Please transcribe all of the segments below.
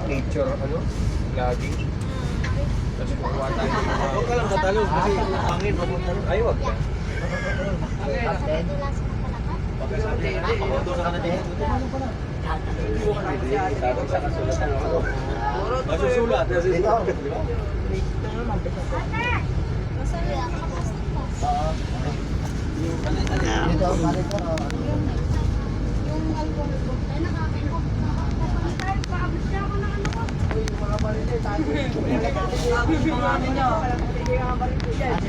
nature, ano, vlogging. Tapos kukuha tayo. Huwag ka lang tatalo kasi hangin papunta. Ay, wag ka. Pagkasabi na rin, doon ka na din. Tatong sa kasulatan. Masusulat. Dito, balik ko. Yung alcohol ko. Ay, nakakainok. Nakakainok. Paabot siya ako ng ano ko. Mga barili, tayo. Mga ano nyo. Mga barili dyan.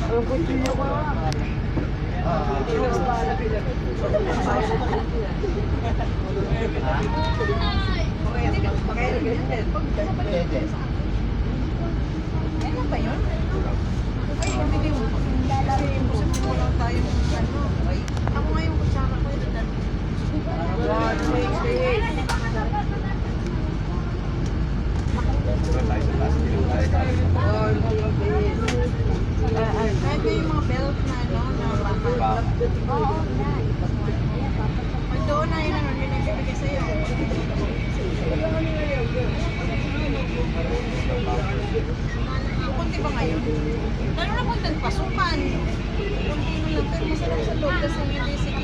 Ang gusto nyo ko. Ano ba yun? Ay, hindi mo. Kasi mo lang tayo ano. Ako nga yung kutsara ko. Kahit may mga belt na ano, na baka. Oo, yan. Pag doon na yun, ano, yun nagbibigay sa'yo. Kunti ba ngayon? Lalo na kung nagpasukan. Kunti mo lang, pero masarap sa loob kasi hindi sige.